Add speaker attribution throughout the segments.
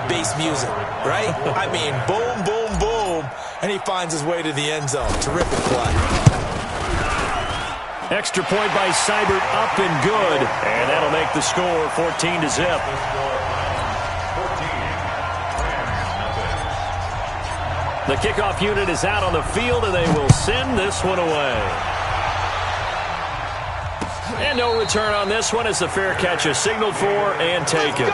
Speaker 1: bass music, right? I mean, boom, boom, boom, and he finds his way to the end zone. Terrific play.
Speaker 2: Extra point by Seibert, up and good. And that'll make the score 14-0. The kickoff unit is out on the field, and they will send this one away. And no return on this one as the fair catch is signaled for and taken.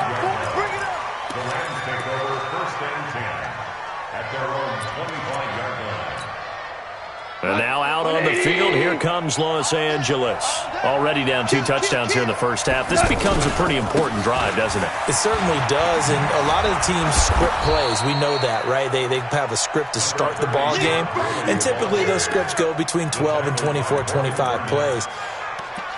Speaker 2: And now out on the field, here comes Los Angeles. Already down 2 touchdowns here in the first half. This becomes a pretty important drive, doesn't it?
Speaker 1: It certainly does, and a lot of the teams script plays. We know that, right? They have a script to start the ball game, and typically those scripts go between 12 and 24, 25 plays.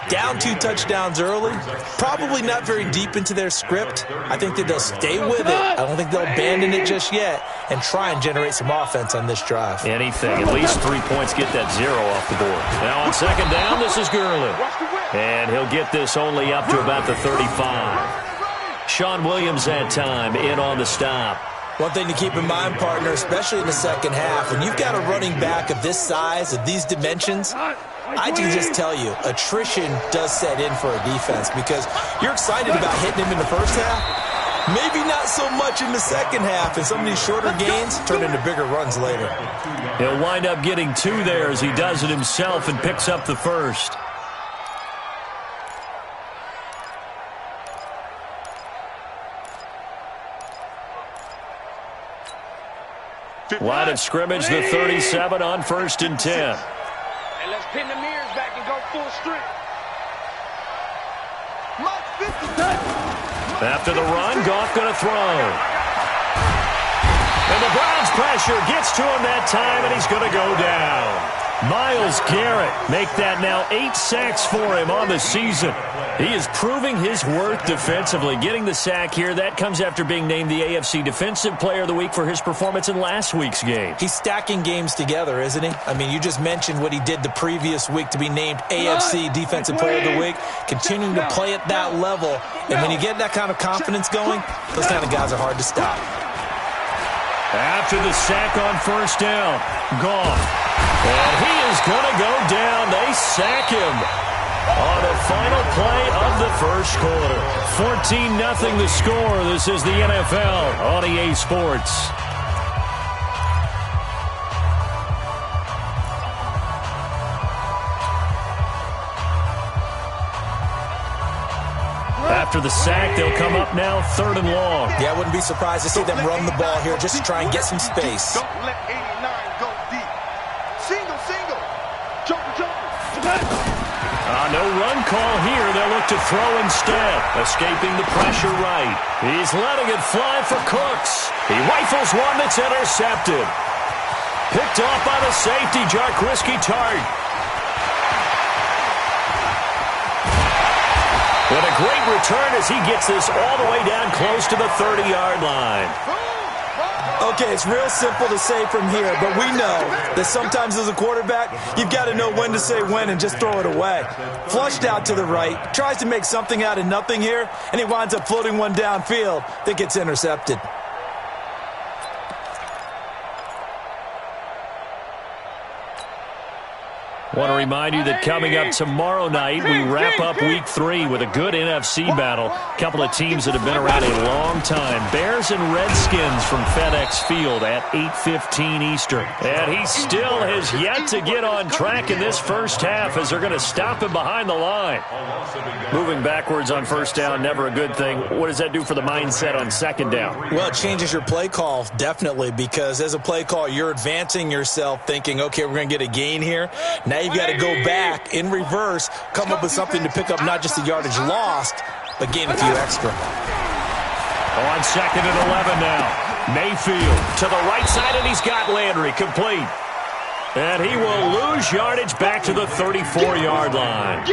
Speaker 1: Down 2 touchdowns early, probably not very deep into their script. I think that they'll stay with it. I don't think they'll abandon it just yet and try and generate some offense on this drive.
Speaker 2: Anything. At least 3 points get that 0 off the board. Now on second down, this is Gurley. And he'll get this only up to about the 35. Sean Williams that time in on the stop.
Speaker 1: One thing to keep in mind, partner, especially in the second half, when you've got a running back of this size, of these dimensions, I can just tell you, attrition does set in for a defense because you're excited about hitting him in the first half. Maybe not so much in the second half, and some of these shorter gains turn into bigger runs later.
Speaker 2: He'll wind up getting 2 there as he does it himself and picks up the first. Line of scrimmage, the 37 on 1st and 10.
Speaker 3: And let's pin the mirrors back and go full strength.
Speaker 2: After the run, Goff going to throw. And the Browns pressure gets to him that time, and he's going to go down. Myles Garrett make that now 8 sacks for him on the season. He is proving his worth defensively. Getting the sack here, that comes after being named the AFC Defensive Player of the Week for his performance in last week's game.
Speaker 1: He's stacking games together, isn't he? I mean, you just mentioned what he did the previous week to be named AFC Defensive Player of the Week, continuing to play at that level. And when you get that kind of confidence going, those kind of guys are hard to stop.
Speaker 2: After the sack on 1st down, Goff. And he is going to go down. They sack him on the final play of the first quarter. 14-0 the score. This is the NFL on EA Sports. After the sack, they'll come up now 3rd and long.
Speaker 1: Yeah, I wouldn't be surprised to see them run the ball here just to try and get some space.
Speaker 3: Don't let 89 go deep. Single. Joker.
Speaker 2: No run call here. They'll look to throw instead. Escaping the pressure right. He's letting it fly for Cooks. He rifles one that's intercepted. Picked off by the safety, Jarkrisky Tart. With a great return as he gets this all the way down close to the 30-yard line.
Speaker 1: Okay, it's real simple to say from here, but we know that sometimes as a quarterback, you've got to know when to say when and just throw it away. Flushed out to the right, tries to make something out of nothing here, and he winds up floating one downfield that gets intercepted.
Speaker 2: Want to remind you that coming up tomorrow night, we wrap up Week 3 with a good NFC battle. A couple of teams that have been around a long time. Bears and Redskins from FedEx Field at 8:15 Eastern. And he still has yet to get on track in this first half as they're going to stop him behind the line. Moving backwards on 1st down, never a good thing. What does that do for the mindset on 2nd down?
Speaker 1: Well, it changes your play call, definitely, because as a play call, you're advancing yourself thinking, okay, we're going to get a gain here. Now you've got to go back in reverse, come up with something to pick up not just the yardage lost, but gain a few extra.
Speaker 2: On 2nd and 11 now. Mayfield to the right side, and he's got Landry complete. And he will lose yardage back to the 34-yard line.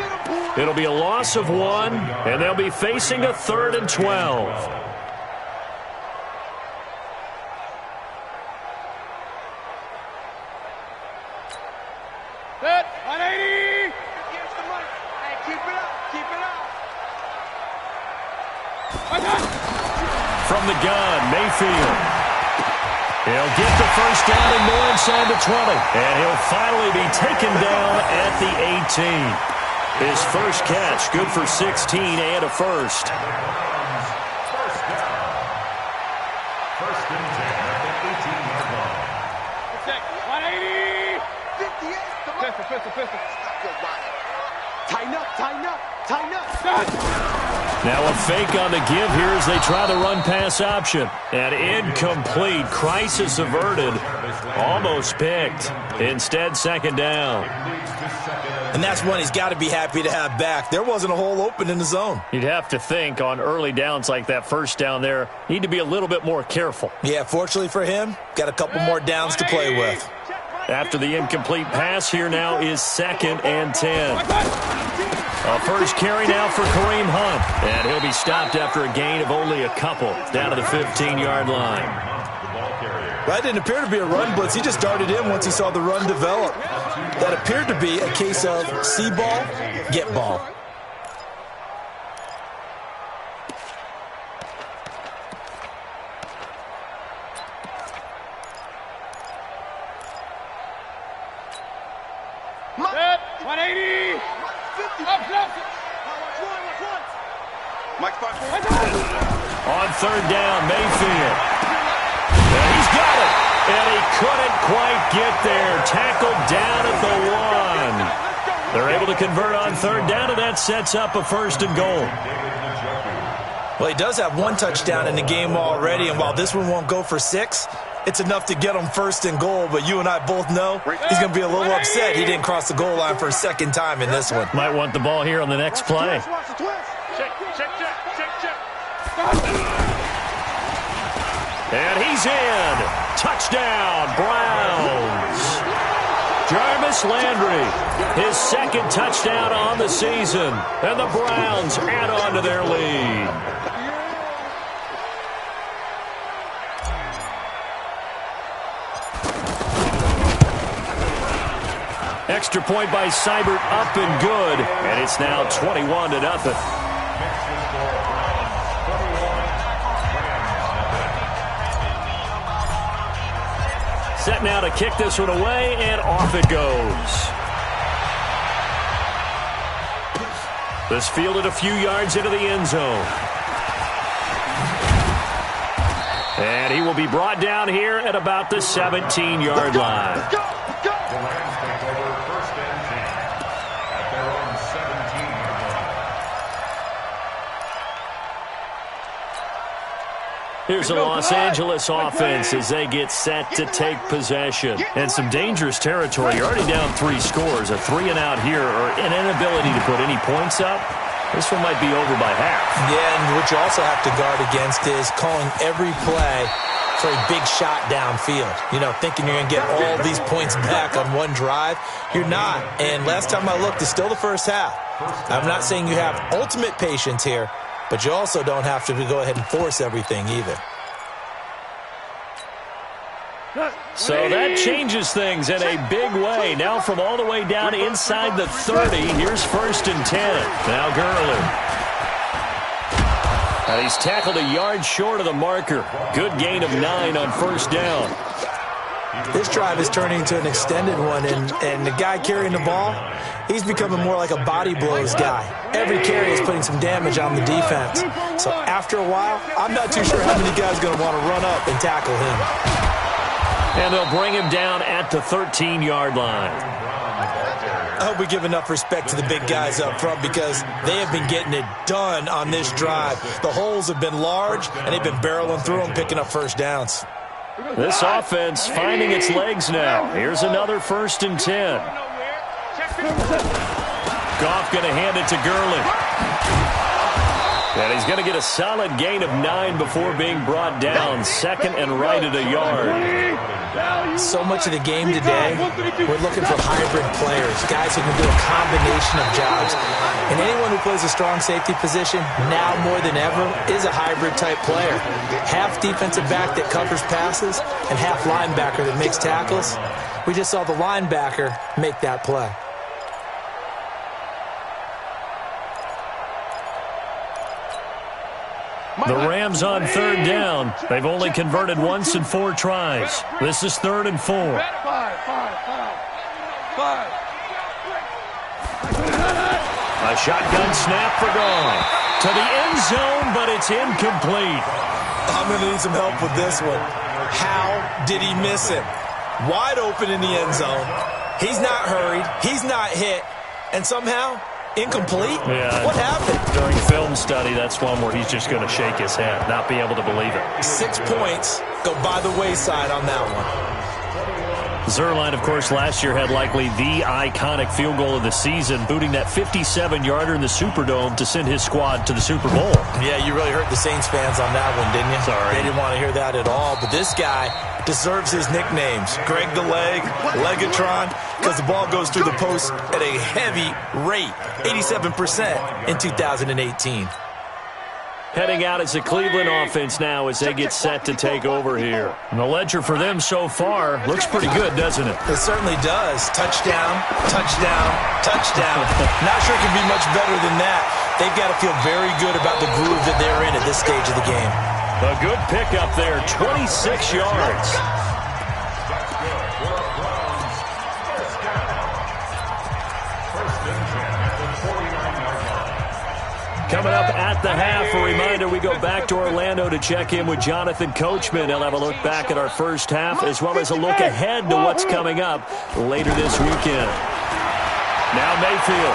Speaker 2: It'll be a loss of 1, and they'll be facing a 3rd and 12.
Speaker 3: Set, 180. Against the money. Hey, keep it up.
Speaker 2: From from the gun, Mayfield. He'll get the first down and more inside the 20. And he'll finally be taken down at the 18. His first catch, good for 16 and a first.
Speaker 4: First and 10 at the 18-yard line.
Speaker 3: 180. 58. Pistol. Tighten up.
Speaker 2: Now a fake on the give here as they try the run-pass option. And incomplete. Crisis averted. Almost picked. Instead, second down.
Speaker 1: And that's one he's got to be happy to have back. There wasn't a hole open in the zone.
Speaker 2: You'd have to think on early downs like that first down there, need to be a little bit more careful.
Speaker 1: Yeah, fortunately for him, got a couple more downs to play with.
Speaker 2: After the incomplete pass, here now is second and 10. A first carry now for Kareem Hunt. And he'll be stopped after a gain of only a couple, down to the 15-yard line.
Speaker 1: That didn't appear to be a run blitz. He just darted in once he saw the run develop. That appeared to be a case of see ball, get ball.
Speaker 3: Set. 180. Up. Mike
Speaker 2: On third down, Mayfield. And he's got it. And he couldn't quite get there. Tackled down at the 1. They're able to convert on third down, and that sets up a first and goal.
Speaker 1: Well, he does have one touchdown in the game already, and while this one won't go for 6, it's enough to get him first and goal. But you and I both know he's going to be a little upset he didn't cross the goal line for a second time in this one.
Speaker 2: Might want the ball here on the next play. And he's in. Touchdown, Browns. Jarvis Landry, his second touchdown on the season. And the Browns add on to their lead. Extra point by Seibert, up and good. And it's now 21-0. Set now to kick this one away, and off it goes. This fielded a few yards into the end zone. And he will be brought down here at about the 17-yard line.
Speaker 4: The Rams take over first and 10 at their own 17-yard line.
Speaker 2: Here's the Los Angeles offense as they get set to take possession. And some dangerous territory. You're already down 3 scores. A 3-and-out here, or an inability to put any points up. This one might be over by half. Yeah,
Speaker 1: and what you also have to guard against is calling every play for a big shot downfield. You know, thinking you're going to get all these points back on one drive. You're not. And last time I looked, it's still the first half. I'm not saying you have ultimate patience here, but you also don't have to go ahead and force everything either.
Speaker 2: So that changes things in a big way. Now from all the way down inside the 30, here's first and 10. Now Gurley. And he's tackled a yard short of the marker. Good gain of 9 on first down.
Speaker 1: This drive is turning into an extended one, and the guy carrying the ball, he's becoming more like a body blows guy. Every carry is putting some damage on the defense. So after a while, I'm not too sure how many guys are going to want to run up and tackle him.
Speaker 2: And they'll bring him down at the 13-yard line.
Speaker 1: I hope we give enough respect to the big guys up front because they have been getting it done on this drive. The holes have been large, and they've been barreling through them, picking up first downs.
Speaker 2: This offense finding its legs now. Here's another first and 10. Goff going to hand it to Gurley. And he's going to get a solid gain of 9 before being brought down. Second and right at a yard.
Speaker 1: So much of the game today, we're looking for hybrid players, guys who can do a combination of jobs. And anyone who plays a strong safety position, now more than ever, is a hybrid-type player. Half defensive back that covers passes and half linebacker that makes tackles. We just saw the linebacker make that play.
Speaker 2: The Rams on third down. They've only converted once in 4 tries. This is 3rd and 4. A shotgun snap for Goff. To the end zone, but it's incomplete.
Speaker 1: I'm going to need some help with this one. How did he miss him? Wide open in the end zone. He's not hurried. He's not hit. And somehow, incomplete?
Speaker 2: Yeah.
Speaker 1: What happened?
Speaker 2: During film study, that's one where he's just going to shake his head, not be able to believe it.
Speaker 1: 6 points go by the wayside on that one.
Speaker 2: Zuerlein, of course, last year had likely the iconic field goal of the season, booting that 57-yarder in the Superdome to send his squad to the Super Bowl.
Speaker 1: Yeah, you really hurt the Saints fans on that one, didn't you?
Speaker 2: Sorry.
Speaker 1: They didn't want to hear that at all. But this guy deserves his nicknames. Greg the Leg, Legatron, because the ball goes through the post at a heavy rate, 87% in 2018.
Speaker 2: Heading out as the Cleveland offense now as they get set to take over here. And the ledger for them so far looks pretty good, doesn't it?
Speaker 1: It certainly does. Touchdown, touchdown, touchdown. Not sure it can be much better than that. They've got to feel very good about the groove that they're in at this stage of the game.
Speaker 2: A good pickup there, 26 yards. Coming up at the half, a reminder, we go back to Orlando to check in with Jonathan Coachman. He'll have a look back at our first half as well as a look ahead to what's coming up later this weekend. Now Mayfield.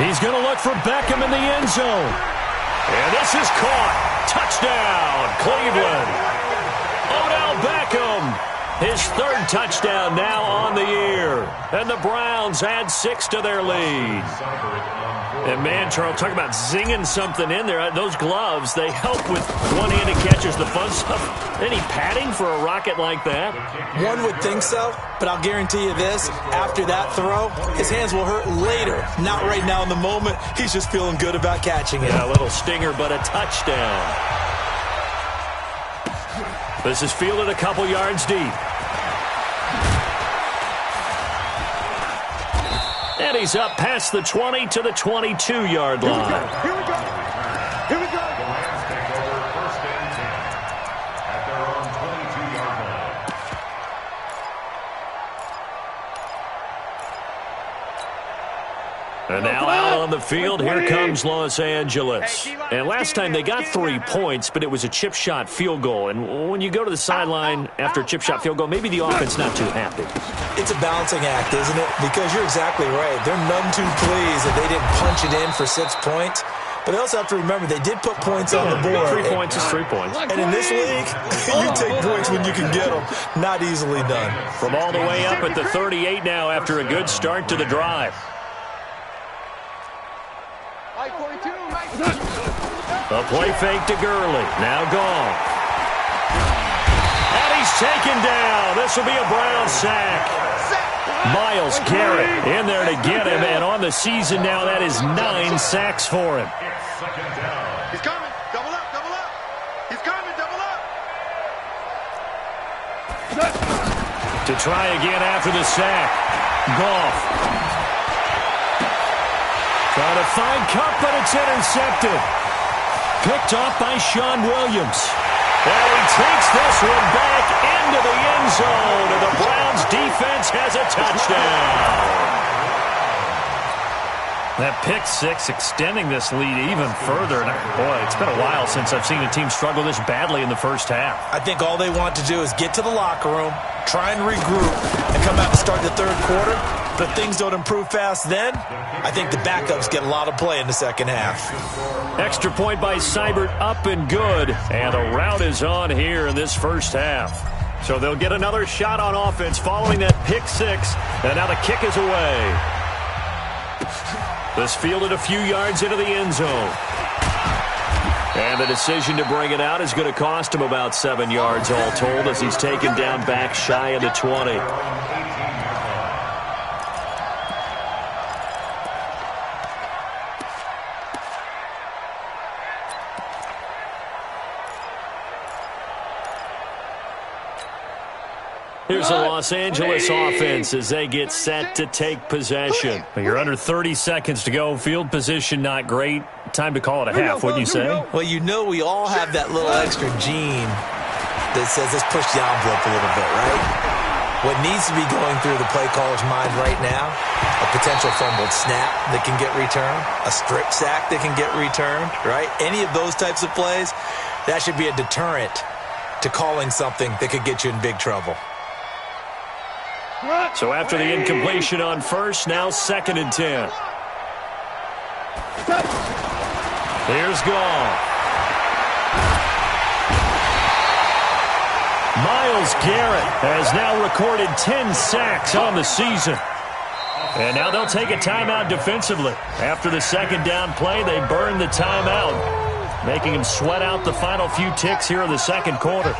Speaker 2: He's going to look for Beckham in the end zone. And this is caught. Touchdown, Cleveland. Odell Beckham. His 3rd touchdown now on the year. And the Browns add 6 to their lead. And, man, Charles, talk about zinging something in there. Those gloves, they help with one-handed catches, the fun stuff. Any padding for a rocket like that?
Speaker 1: One would think so, but I'll guarantee you this. After that throw, his hands will hurt later. Not right now in the moment. He's just feeling good about catching it.
Speaker 2: Yeah, a little stinger, but a touchdown. This is fielded a couple yards deep. And he's up past the 20 to the 22-yard line.
Speaker 3: Here we go. Here we go.
Speaker 4: The Rams take over 1st and 10 at their own 22-yard line.
Speaker 2: And now out on the field, here comes Los Angeles. And last time they got 3 points, but it was a chip shot field goal. And when you go to the sideline after a chip shot field goal, maybe the offense not too happy.
Speaker 1: It's a balancing act, isn't it? Because you're exactly right. They're none too pleased that they didn't punch it in for 6 points. But they also have to remember they did put points on the board.
Speaker 2: 3 points is 3 points.
Speaker 1: And in this league, you take points when you can get them. Not easily done.
Speaker 2: From all the way up at the 38 now after a good start to the drive. A play fake to Gurley. Now gone. And he's taken down. This will be a Brown sack. Myles Garrett in there to get him. And on the season now, that is 9 sacks for him.
Speaker 3: He's coming. Double up, double up. He's coming, double up.
Speaker 2: To try again after the sack. Goff. Trying to find Kupp, but it's intercepted. Picked off by Sean Williams. And he takes this one back into the end zone. And the Browns defense has a touchdown. That pick 6 extending this lead even further. And boy, it's been a while since I've seen a team struggle this badly in the first half.
Speaker 1: I think all they want to do is get to the locker room, try and regroup, and come out and start the 3rd quarter. But things don't improve fast then. I think the backups get a lot of play in the second half.
Speaker 2: Extra point by Seibert, up and good. And a rout is on here in this first half. So they'll get another shot on offense following that pick 6. And now the kick is away. This fielded a few yards into the end zone. And the decision to bring it out is going to cost him about 7 yards all told as he's taken down back shy of the 20. Here's the Los Angeles offense as they get set to take possession. You're under 30 seconds to go. Field position not great. time to call it a half, wouldn't you say?
Speaker 1: Well, you know we all have that little extra gene that says let's push the envelope a little bit, right? What needs to be going through the play caller's mind right now, a potential fumbled snap that can get returned, a strip sack that can get returned, right? Any of those types of plays, that should be a deterrent to calling something that could get you in big trouble.
Speaker 2: So after the incompletion on first, now 2nd and 10. Here's Gall. Myles Garrett has now recorded 10 sacks on the season. And now they'll take a timeout defensively. After the 2nd down play, they burn the timeout, making him sweat out the final few ticks here in the 2nd quarter.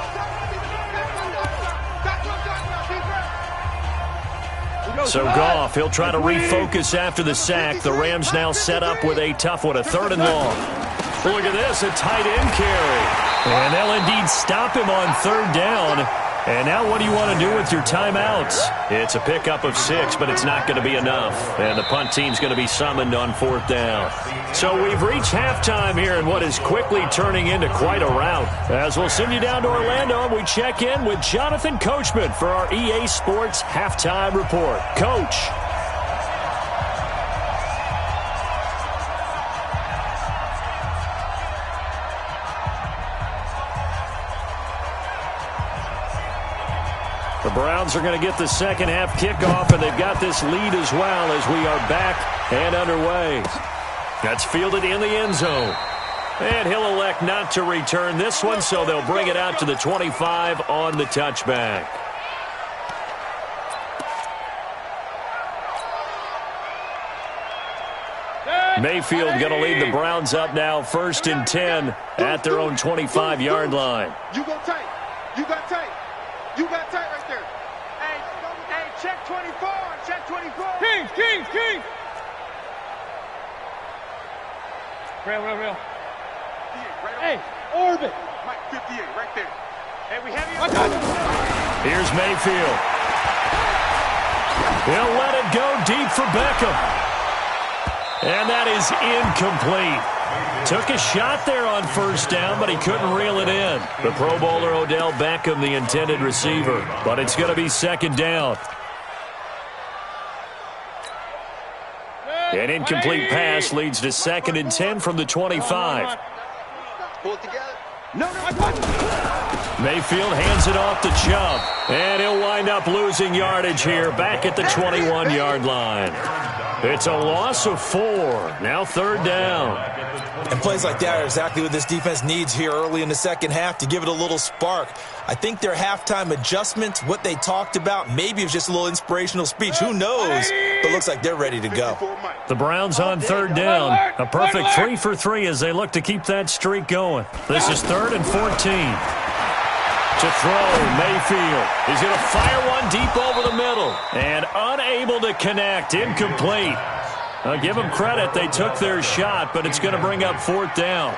Speaker 2: So Goff, he'll try to refocus after the sack. The Rams now set up with a tough one, a 3rd and long. Look at this, a tight end carry. And they'll indeed stop him on 3rd down. And now what do you want to do with your timeouts? It's a pickup of 6, but it's not going to be enough. And the punt team's going to be summoned on 4th down. So we've reached halftime here in what is quickly turning into quite a rout. As we'll send you down to Orlando, and we check in with Jonathan Coachman for our EA Sports Halftime Report. Coach. The Browns are going to get the 2nd half kickoff, and they've got this lead as well as we are back and underway. That's fielded in the end zone. And he'll elect not to return this one, so they'll bring it out to the 25 on the touchback. Mayfield going to lead the Browns up now, 1st and 10 at their own 25-yard line.
Speaker 3: You go tight. You got tight. You got tight right there. Hey, check 24. Check 24. King. Real. Hey, orbit. Mike, 58 right there. Hey, we have you.
Speaker 2: Here's Mayfield. He'll let it go deep for Beckham. And that is incomplete. Took a shot there on 1st down, but he couldn't reel it in. The Pro Bowler Odell Beckham, the intended receiver. But it's going to be 2nd down. An incomplete pass leads to 2nd and 10 from the 25.
Speaker 3: Pull it together. No.
Speaker 2: Mayfield hands it off to Chubb. And he'll wind up losing yardage here back at the 21-yard line. It's a loss of 4. Now 3rd down.
Speaker 1: And plays like that are exactly what this defense needs here early in the 2nd half to give it a little spark. I think their halftime adjustments, what they talked about, maybe it was just a little inspirational speech. Who knows? But looks like they're ready to go.
Speaker 2: The Browns on 3rd down. A perfect 3 for 3 as they look to keep that streak going. This is 3rd and 14. To throw, Mayfield. He's going to fire one deep over the middle. And unable to connect. Incomplete. I'll give them credit. They took their shot, but it's going to bring up 4th down.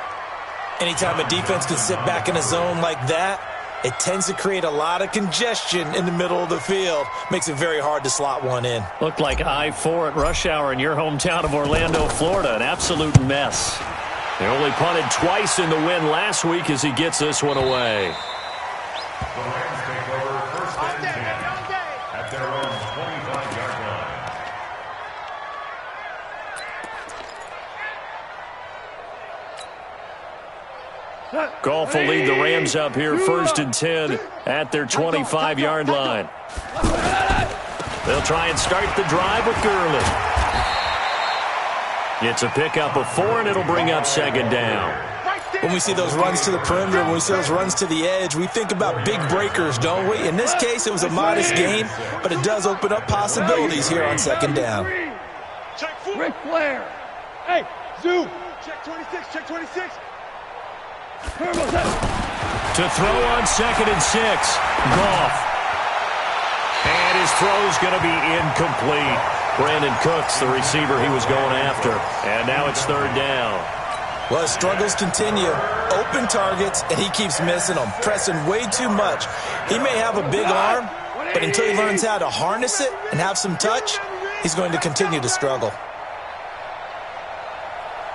Speaker 1: Anytime a defense can sit back in a zone like that, it tends to create a lot of congestion in the middle of the field. Makes it very hard to slot one in.
Speaker 2: Looked like I-4 at rush hour in your hometown of Orlando, Florida. An absolute mess. They only punted twice in the win last week as he gets this one away.
Speaker 4: The Rams take over 1st and 10 at their own 25-yard line.
Speaker 2: Goff will lead the Rams up here 1st and 10 at their 25-yard line. They'll try and start the drive with Gurley. It's a pickup of 4, and it'll bring up 2nd down.
Speaker 1: When we see those runs to the perimeter, when we see those runs to the edge, we think about big breakers, don't we? In this case, it was a modest gain, but it does open up possibilities here on 2nd down.
Speaker 3: Ric Flair. Hey, Zoo. Check 26. Check 26.
Speaker 2: To throw on 2nd and 6. Goff. And his throw's going to be incomplete. Brandon Cooks, the receiver he was going after. And now it's 3rd down.
Speaker 1: Well, his struggles continue. Open targets, and he keeps missing them, pressing way too much. He may have a big arm, but until he learns how to harness it and have some touch, he's going to continue to struggle.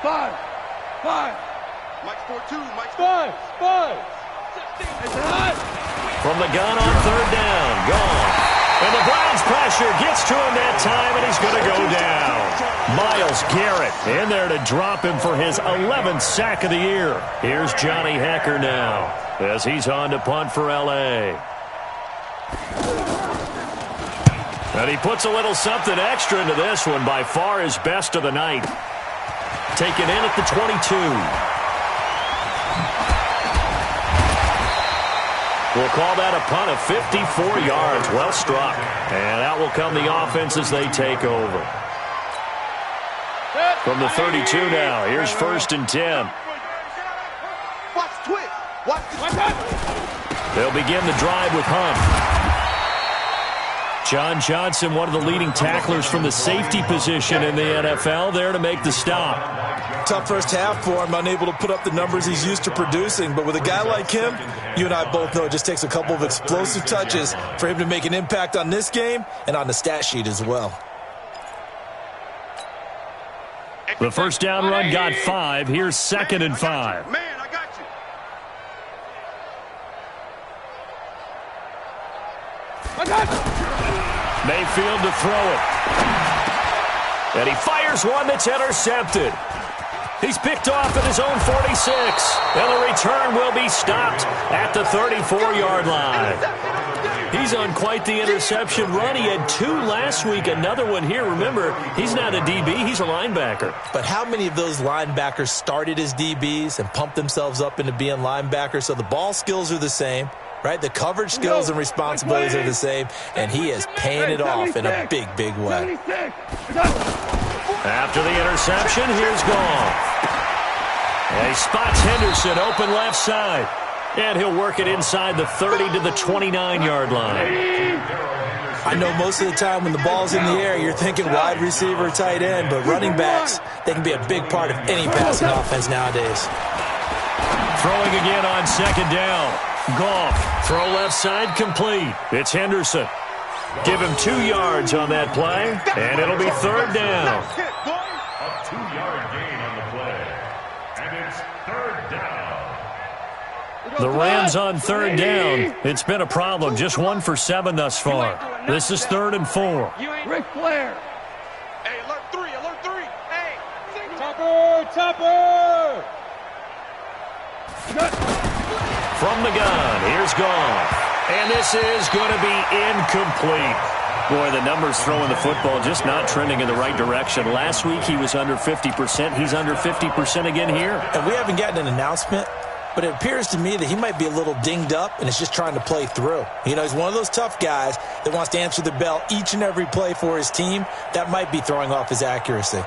Speaker 3: 5, 5. Mike's 4-2. Mike's 5.
Speaker 2: From the gun on third down. Gone. And the Browns pressure gets to him that time, and he's going to go down. Myles Garrett in there to drop him for his 11th sack of the year. Here's Johnny Hekker now as he's on to punt for L.A. And he puts a little something extra into this one, by far his best of the night. Taken in at the 22. We'll call that a punt of 54 yards. Well struck. And out will come the offense as they take over. From the 32 now, here's 1st and 10.
Speaker 3: Watch twist. Watch the
Speaker 2: They'll begin the drive with Hunt. John Johnson, one of the leading tacklers from the safety position in the NFL, there to make the stop.
Speaker 1: Tough first half for him, unable to put up the numbers he's used to producing. But with a guy like him, you and I both know it just takes a couple of explosive touches for him to make an impact on this game and on the stat sheet as well.
Speaker 2: The first down run got 5. Here's 2nd and 5.
Speaker 3: Man, I got you.
Speaker 2: Mayfield to throw it. And he fires one that's intercepted. He's picked off at his own 46. And the return will be stopped at the 34-yard line. He's on quite the interception run. He had 2 last week, another one here. Remember, he's not a DB, he's a linebacker.
Speaker 1: But how many of those linebackers started as DBs and pumped themselves up into being linebackers? So the ball skills are the same, right? The coverage skills and responsibilities are the same, and he is paying it off in a big, big way.
Speaker 2: After the interception, here's Goff. And he spots Henderson open left side. And he'll work it inside the 30 to the 29-yard line.
Speaker 1: I know most of the time when the ball's in the air, you're thinking wide receiver, tight end, but running backs, they can be a big part of any passing offense nowadays.
Speaker 2: Throwing again on 2nd down. Goff, throw left side complete. It's Henderson. Give him 2 yards on that play, and it'll be 3rd down.
Speaker 4: A 2-yard gain on the play. And it's 3rd down.
Speaker 2: The Rams on 3rd down. It's been a problem. Just 1 for 7 thus far. This is 3rd and 4.
Speaker 3: Ric Flair. Hey, alert 3, alert 3. Hey, Topper.
Speaker 2: From the gun, here's Goff. And this is going to be incomplete. Boy, the numbers throwing the football just not trending in the right direction. Last week he was under 50%. He's under 50% again here.
Speaker 1: And we haven't gotten an announcement, but it appears to me that he might be a little dinged up and is just trying to play through. You know, he's one of those tough guys that wants to answer the bell each and every play for his team. That might be throwing off his accuracy.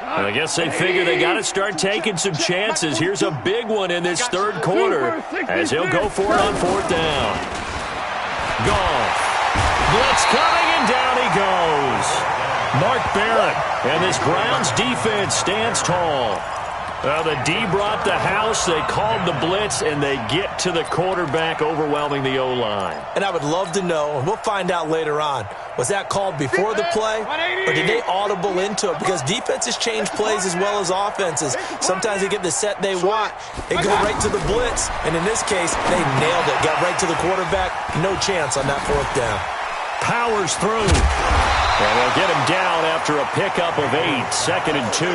Speaker 2: I guess they figure they got to start taking some chances. Here's a big one in this 3rd quarter as he'll go for it on 4th down. Goff. Blitz coming, and down he goes. Mark Barrett, and this Browns defense stands tall. Well, the D brought the house, they called the blitz, and they get to the quarterback, overwhelming the O-line.
Speaker 1: And I would love to know, and we'll find out later on, was that called before the play, or did they audible into it? Because defenses change plays as well as offenses. Sometimes they get the set they want. They go right to the blitz, and in this case, they nailed it. Got right to the quarterback. No chance on that 4th down.
Speaker 2: Powers through. And they'll get him down after a pickup of 8, 2nd and 2.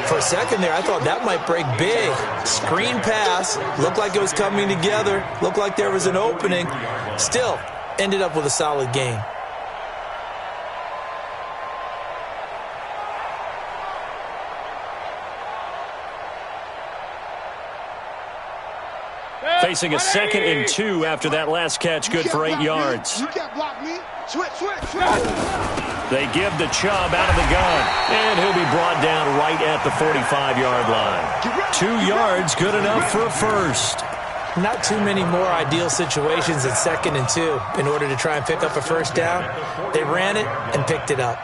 Speaker 1: For a second there, I thought that might break big. Screen pass. Looked like it was coming together. Looked like there was an opening. Still, ended up with a solid gain.
Speaker 2: Facing a 2nd and 2 after that last catch, good for 8 yards.
Speaker 3: You can't block me. Switch.
Speaker 2: They give the Chubb out of the gun, and he'll be brought down right at the 45-yard line. 2 yards, good enough for a first.
Speaker 1: Not too many more ideal situations in 2nd and 2 in order to try and pick up a first down. They ran it and picked it up.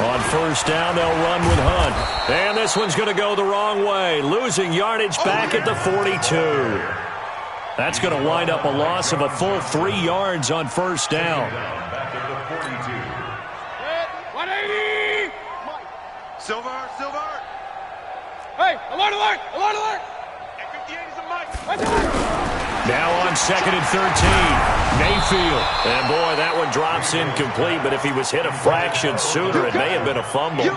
Speaker 2: On first down, they'll run with Hunt. And this one's going to go the wrong way, losing yardage back at the 42. That's going to wind up a loss of a full 3 yards on first down.
Speaker 4: Back at the 42.
Speaker 3: 180! Silver! Hey, alert, alert! Alert, alert! 58 is a mic.
Speaker 2: Now on second and 13, Mayfield. And boy, that one drops incomplete, but if he was hit a fraction sooner, it may have been a fumble.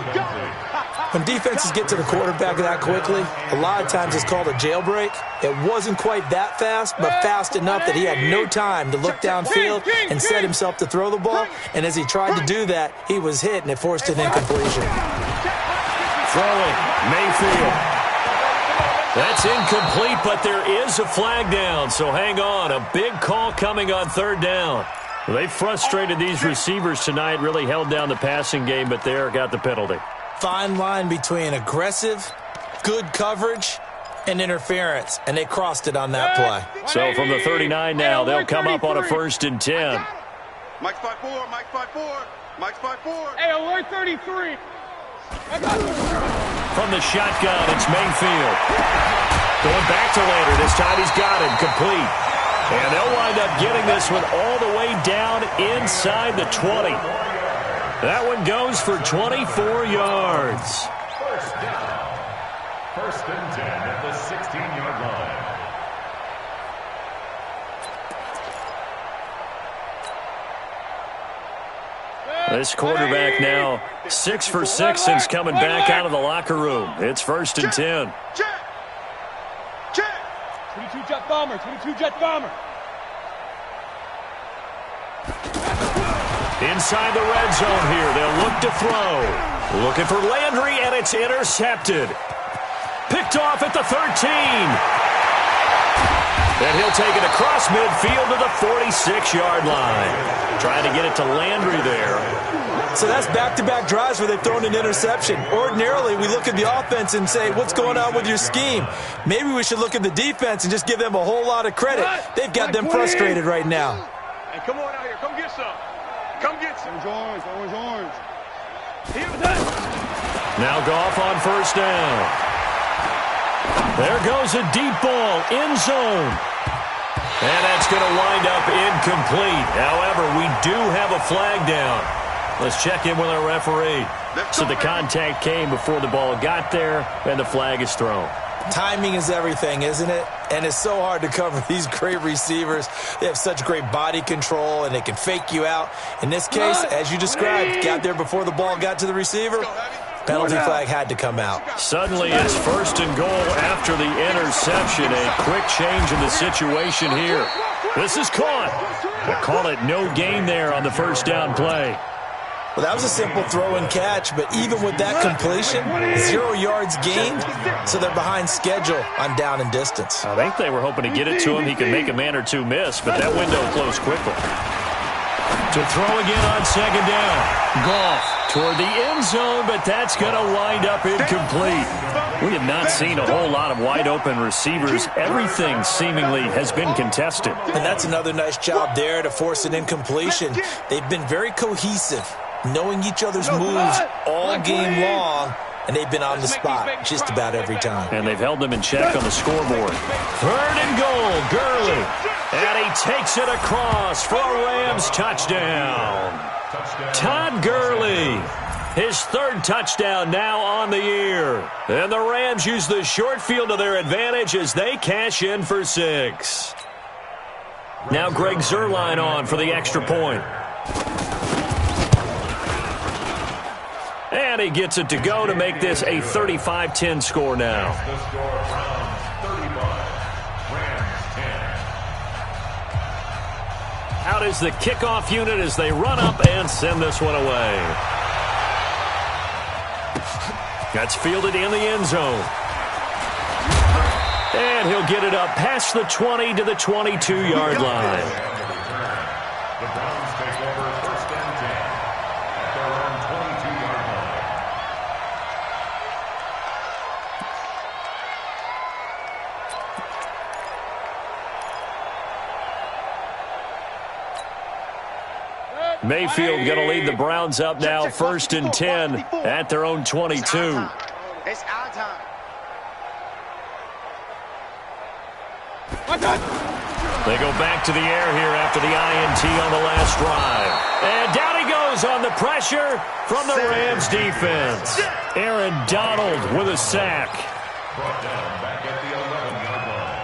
Speaker 1: When defenses get to the quarterback that quickly, a lot of times it's called a jailbreak. It wasn't quite that fast, but fast enough that he had no time to look downfield and set himself to throw the ball. And as he tried to do that, he was hit, and it forced an incompletion.
Speaker 2: Throwing, Mayfield. That's incomplete, but there is a flag down, so hang on. A big call coming on third down. Well, they frustrated these receivers tonight, really held down the passing game, but there got the penalty.
Speaker 1: Fine line between aggressive, good coverage, and interference, and they crossed it on that play.
Speaker 2: So from the 39 now, they'll come up on a 1st and 10.
Speaker 3: Mike's 5-4, Mike's 5-4, Mike's 5-4. Hey, alert 33.
Speaker 2: From the shotgun, it's Mayfield. Going back to Lander. This time he's got him complete. And they'll wind up getting this one all the way down inside the 20. That one goes for 24 yards.
Speaker 4: First down. 1st and 10 at the 16-yard line.
Speaker 2: This quarterback now 6 for 6 since coming back out of the locker room. It's 1st and 10.
Speaker 3: Check! 22 jet bomber, 22 jet bomber.
Speaker 2: Inside the red zone here, they'll look to throw. Looking for Landry, and it's intercepted. Picked off at the 13. And he'll take it across midfield to the 46-yard line. Trying to get it to Landry there.
Speaker 1: So that's back-to-back drives where they've thrown an interception. Ordinarily, we look at the offense and say, what's going on with your scheme? Maybe we should look at the defense and just give them a whole lot of credit. They've got them frustrated right now.
Speaker 3: Hey, come on out here. Come get some. Come get some. Orange.
Speaker 2: Now Goff on first down. There goes a deep ball, end zone. And that's going to wind up incomplete. However, we do have a flag down. Let's check in with our referee. So the contact came before the ball got there, and the flag is thrown.
Speaker 1: Timing is everything, isn't it? And it's so hard to cover these great receivers. They have such great body control, and they can fake you out. In this case, as you described, got there before the ball got to the receiver. Penalty flag had to come out.
Speaker 2: Suddenly it's 1st and goal after the interception. A quick change in the situation here. This is caught. They call it no gain there on the first down play.
Speaker 1: Well, that was a simple throw and catch, but even with that completion, 0 yards gained, so they're behind schedule on down and distance.
Speaker 2: I think they were hoping to get it to him. He could make a man or two miss, but that window closed quickly. To throw again on second down. Goff toward the end zone, but that's going to wind up incomplete. We have not seen a whole lot of wide-open receivers. Everything seemingly has been contested.
Speaker 1: And that's another nice job there to force an incompletion. They've been very cohesive, knowing each other's moves all game long, and they've been on the spot just about every time.
Speaker 2: And they've held them in check on the scoreboard. 3rd and goal, Gurley. And he takes it across for a Rams touchdown. Todd Gurley, his 3rd touchdown now on the year. And the Rams use the short field to their advantage as they cash in for 6. Now Greg Zuerlein on for the extra point. And he gets it to go to make this a 35-10 score now.
Speaker 4: The score, Browns 35, Rams 10.
Speaker 2: Out is the kickoff unit as they run up and send this one away. That's fielded in the end zone. And he'll get it up past the 20 to the 22-yard line.
Speaker 4: The Browns take over 1st and 10 at their own 22-yard line.
Speaker 2: Mayfield going to lead the Browns up now, 1st and 10 at their own 22.
Speaker 3: It's our time.
Speaker 2: They go back to the air here after the INT on the last drive. And down he goes on the pressure from the Rams defense. Aaron Donald with a sack.
Speaker 4: Brought down back at the 11-yard line.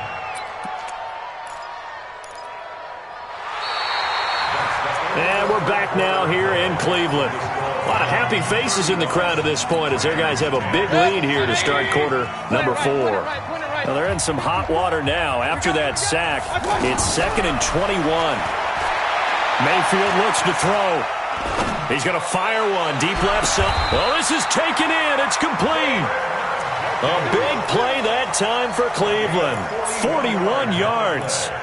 Speaker 2: And we're back now here in Cleveland. A lot of happy faces in the crowd at this point as their guys have a big lead here to start quarter number 4. Well, they're in some hot water now. After that sack, it's 2nd and 21. Mayfield looks to throw. He's going to fire one deep left side. Well, this is taken in. It's complete. A big play that time for Cleveland. 41 yards.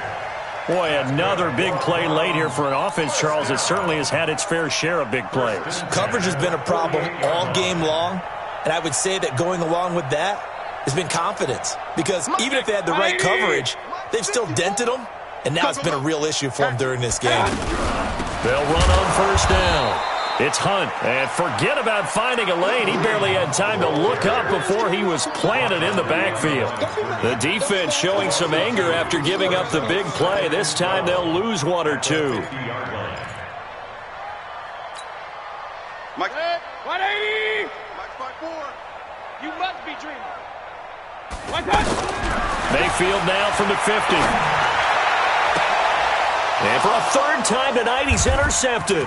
Speaker 2: Boy, another big play late here for an offense, Charles, that certainly has had its fair share of big plays.
Speaker 1: Coverage has been a problem all game long, and I would say that going along with that has been confidence. Because even if they had the right coverage, they've still dented them, and now it's been a real issue for them during this game.
Speaker 2: They'll run on 1st down. It's Hunt, and forget about finding a lane. He barely had time to look up before he was planted in the backfield. The defense showing some anger after giving up the big play. This time they'll lose 1 or 2.
Speaker 3: Mike, 180. Mike 5-4. You must be dreaming.
Speaker 2: Mayfield now from the 50. And for a 3rd time tonight, he's intercepted.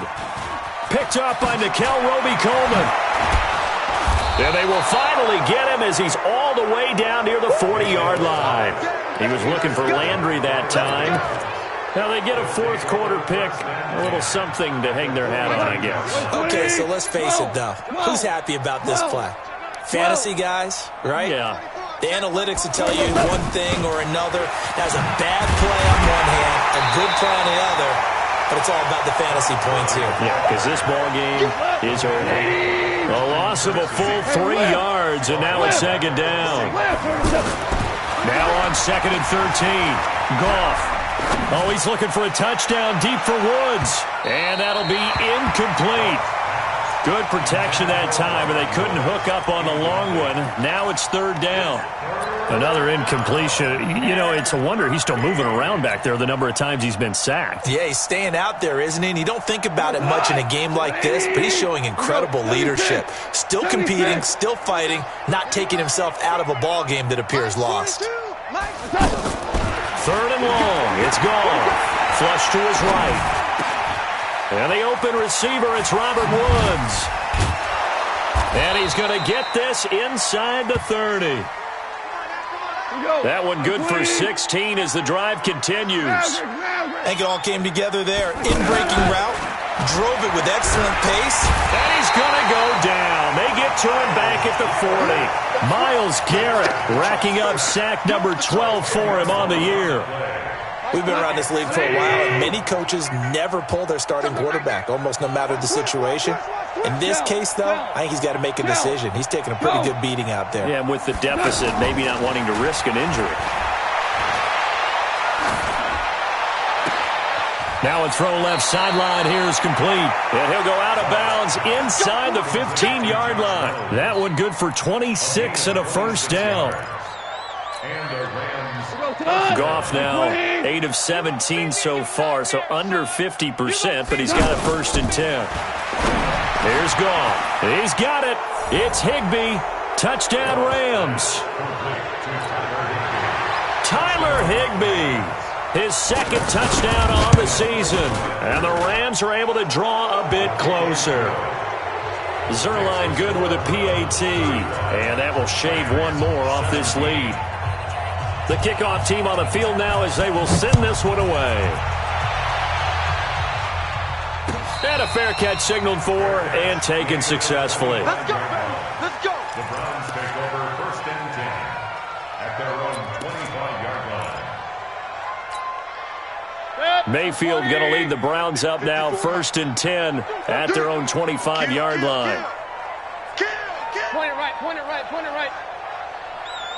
Speaker 2: Picked up by Nickel Roby-Coleman. And they will finally get him as he's all the way down near the 40-yard line. He was looking for Landry that time. Now they get a 4th quarter pick. A little something to hang their hat on, I guess.
Speaker 1: Okay, so let's face it, though. Who's happy about this play? Fantasy guys, right?
Speaker 2: Yeah.
Speaker 1: The analytics will tell you one thing or another. That's a bad play on one hand, a good play on the other, but it's all about the fantasy points here.
Speaker 2: Yeah, because this ball game is over. A loss of a full 3 yards, and now it's 2nd down. Now on 2nd and 13. Goff. Oh, he's looking for a touchdown deep for Woods. And that'll be incomplete. Good protection that time, but they couldn't hook up on the long one. Now it's 3rd down. Another incompletion. You know, it's a wonder he's still moving around back there the number of times he's been sacked.
Speaker 1: Yeah, he's staying out there, isn't he? And you don't think about it much in a game like this, but he's showing incredible leadership. Still competing, still fighting, not taking himself out of a ball game that appears lost.
Speaker 2: 3rd and long. It's gone. Flush to his right. And the open receiver, it's Robert Woods. And he's going to get this inside the 30. That one good for 16 as the drive continues.
Speaker 1: I think it all came together there. In-breaking route, drove it with excellent pace.
Speaker 2: And he's going to go down. They get to him back at the 40. Myles Garrett racking up sack number 12 for him on the year.
Speaker 1: We've been around this league for a while, and many coaches never pull their starting quarterback, almost no matter the situation. In this case, though, I think he's got to make a decision. He's taking a pretty good beating out there.
Speaker 2: Yeah, and with the deficit, maybe not wanting to risk an injury. Now a throw left sideline here is complete. And he'll go out of bounds inside the 15-yard line. That one good for 26 and a 1st down. Goff now 8 of 17 so far, so under 50%, but he's got a 1st and 10. Here's Goff. He's got it. It's Higbee. Touchdown Rams. Tyler Higbee. His 2nd touchdown on the season. And the Rams are able to draw a bit closer. Zerline good with a PAT. And that will shave one more off this lead. The kickoff team on the field now as they will send this one away. And a fair catch signaled for and taken successfully.
Speaker 3: Let's go. Let's go.
Speaker 4: The Browns take over 1st and 10 at their own 25-yard line.
Speaker 2: Mayfield going to lead the Browns up now, 1st and 10 at their own 25-yard line.
Speaker 3: Point it right, point it right, point it right.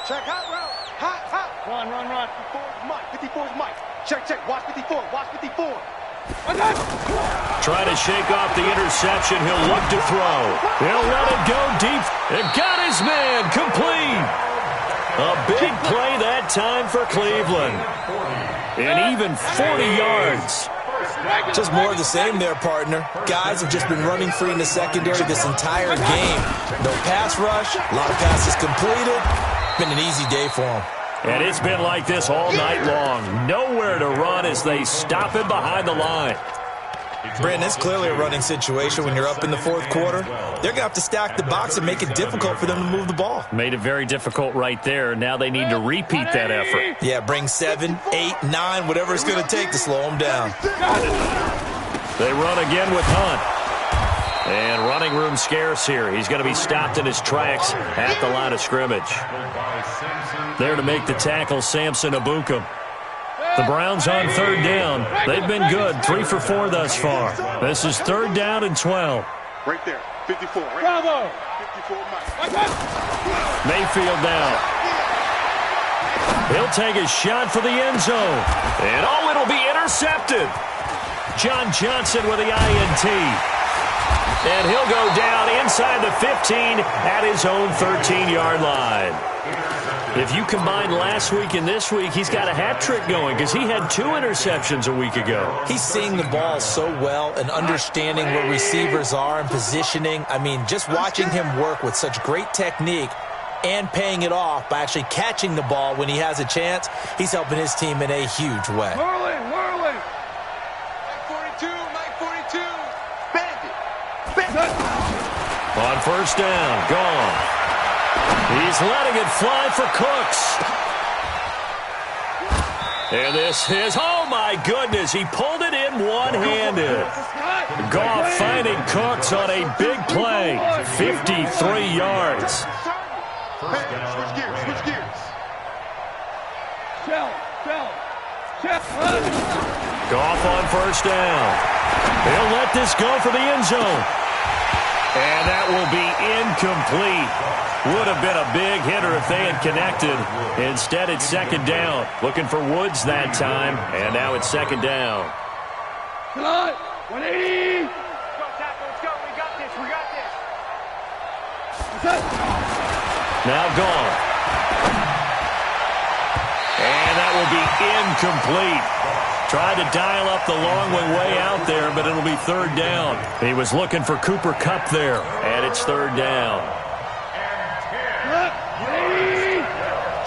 Speaker 3: Check hot route. Hot. Run. 54 is Mike. 54 is Mike. Check. Watch 54. Watch 54.
Speaker 2: Trying to shake off the interception. He'll look to throw. He'll let it go deep. And got his man complete. A big play that time for Cleveland. And even 40 yards.
Speaker 1: Just more of the same there, partner. Guys have just been running free in the secondary this entire game. No pass rush, a lot of passes completed. Been an easy day for them.
Speaker 2: And it's been like this all night long. Nowhere to run as they stop him behind the line.
Speaker 1: Brandon, it's clearly a running situation when you're up in the fourth quarter. They're going to have to stack the box and make it difficult for them to move the ball.
Speaker 2: Made it very difficult right there. Now they need to repeat that effort.
Speaker 1: Yeah, bring 7, 8, 9, whatever it's going to take to slow them down.
Speaker 2: They run again with Hunt. And running room scarce here. He's going to be stopped in his tracks at the line of scrimmage. There to make the tackle, Samson Abukum. The Browns on third down. They've been good, 3 for 4 thus far. This is third down and 12.
Speaker 3: Right there, 54. Right?
Speaker 5: Bravo.
Speaker 3: 54.
Speaker 2: Mayfield down. He'll take a shot for the end zone. And oh, it'll be intercepted. John Johnson with the INT. And he'll go down inside the 15 at his own 13-yard line. If you combine last week and this week, he's got a hat trick going because he had 2 interceptions a week ago.
Speaker 1: He's seeing the ball so well and understanding where receivers are and positioning. I mean, just watching him work with such great technique and paying it off by actually catching the ball when he has a chance, he's helping his team in a huge way.
Speaker 3: Whirling. Mike 42, Mike 42. Bandit.
Speaker 2: On first down, gone. He's letting it fly for Cooks. And this is, oh my goodness, he pulled it in one-handed. Goff finding Cooks on a big play, 53 yards.
Speaker 3: Switch gears.
Speaker 2: Goff on first down. He'll let this go for the end zone. And that will be incomplete. Would have been a big hitter if they had connected. Instead, it's second down. Looking for Woods that time. And now it's second down.
Speaker 5: 180.
Speaker 3: Let's go. We got this.
Speaker 2: Now gone. And that will be incomplete. Tried to dial up the long way out there, but it'll be third down. He was looking for Cooper Kupp there, and it's third down.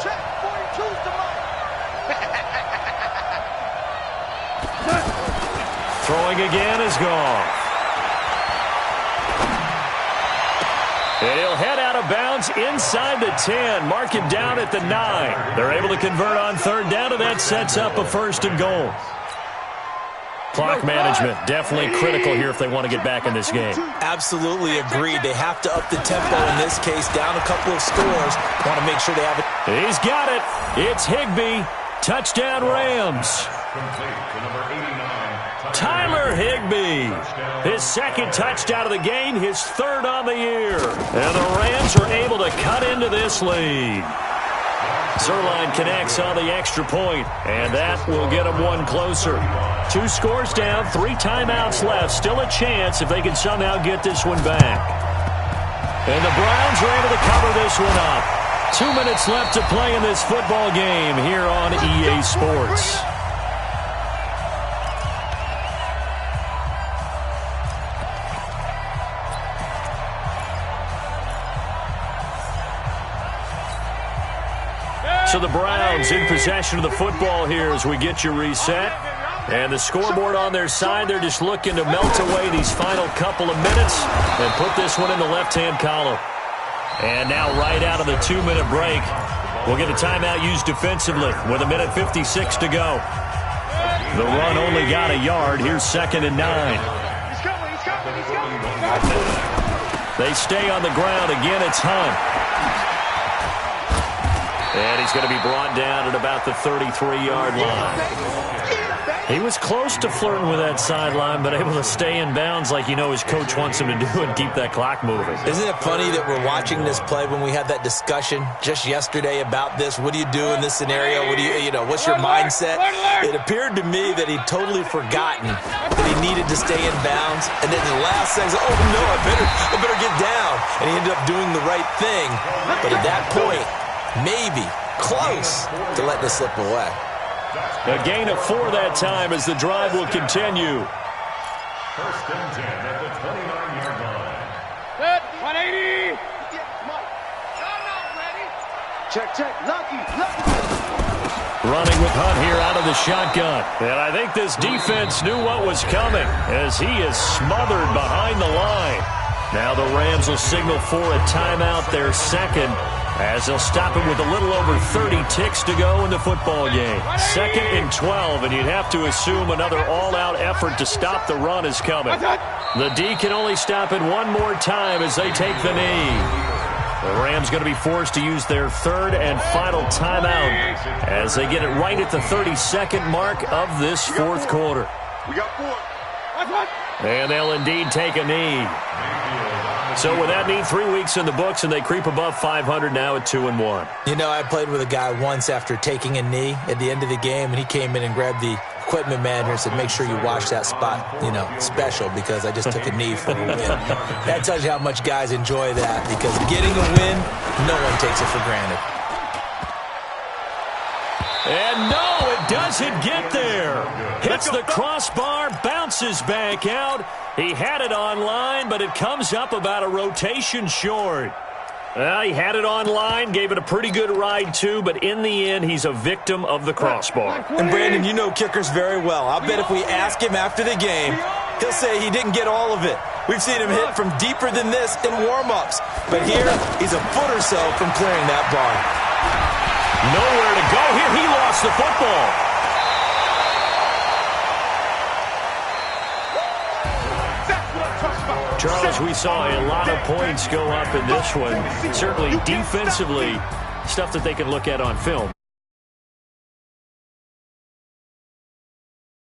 Speaker 3: Check 42's to Mike.
Speaker 2: Throwing again is gone. And he'll head out of bounds inside the 10. Mark him down at the 9. They're able to convert on third down, and that sets up a first and goal. Clock management definitely critical here if they want to get back in this game.
Speaker 1: Absolutely agreed. They have to up the tempo in this case, down a couple of scores. Want to make sure they have it.
Speaker 2: He's got it. It's Higbee. Touchdown Rams. Tyler Higbee. His second touchdown of the game, his third on the year. And the Rams are able to cut into this lead. Zerline connects on the extra point, and that will get them one closer. 2 scores down, 3 timeouts left. Still a chance if they can somehow get this one back. And the Browns are able to cover this one up. 2 minutes left to play in this football game here on EA Sports. So the Browns in possession of the football here as we get you reset. And the scoreboard on their side, they're just looking to melt away these final couple of minutes and put this one in the left-hand column. And now right out of the 2-minute break, we'll get a timeout used defensively with 1:56 to go. The run only got a yard. Here's 2nd and 9.
Speaker 3: He's coming.
Speaker 2: They stay on the ground. Again, it's Hunt. And he's going to be brought down at about the 33-yard line. He was close to flirting with that sideline, but able to stay in bounds like his coach wants him to do and keep that clock moving.
Speaker 1: Isn't it funny that we're watching this play when we had that discussion just yesterday about this? What do you do in this scenario? What do what's your mindset? It appeared to me that he'd totally forgotten that he needed to stay in bounds, and then the last second, oh no, I better get down. And he ended up doing the right thing. But at that point, maybe close to letting it slip away.
Speaker 2: A gain of 4 that time as the drive will continue.
Speaker 4: First and 10 at the 29-yard line.
Speaker 3: Set, 180. Check. Lucky.
Speaker 2: Running with Hunt here out of the shotgun. And I think this defense knew what was coming as he is smothered behind the line. Now the Rams will signal for a timeout, their second, as they'll stop it with a little over 30 ticks to go in the football game. 2nd and 12, and you'd have to assume another all-out effort to stop the run is coming. The D can only stop it one more time as they take the knee. The Rams going to be forced to use their 3rd and final timeout as they get it right at the 32nd mark of this 4th quarter.
Speaker 3: We got 4.
Speaker 2: And they'll indeed take a knee. So with that knee, 3 weeks in the books, and they creep above 500 now at 2-1.
Speaker 1: I played with a guy once after taking a knee at the end of the game, and he came in and grabbed the equipment manager and said, make sure you watch that spot, special, because I just took a knee for a win. That tells you how much guys enjoy that, because getting a win, no one takes it for granted.
Speaker 2: And no, it doesn't get there. Hits the crossbar, bounces back out. He had it online, but it comes up about a rotation short. Well, he had it online, gave it a pretty good ride too, but in the end, he's a victim of the crossbar.
Speaker 1: And Brandon, you know kickers very well. I'll bet if we ask him after the game, he'll say he didn't get all of it. We've seen him hit from deeper than this in warm-ups. But here, he's a foot or so from clearing that bar.
Speaker 2: Nowhere to go here. He lost the football. Charles, we saw a lot of points go up in this one. Certainly defensively, stuff that they can look at on film.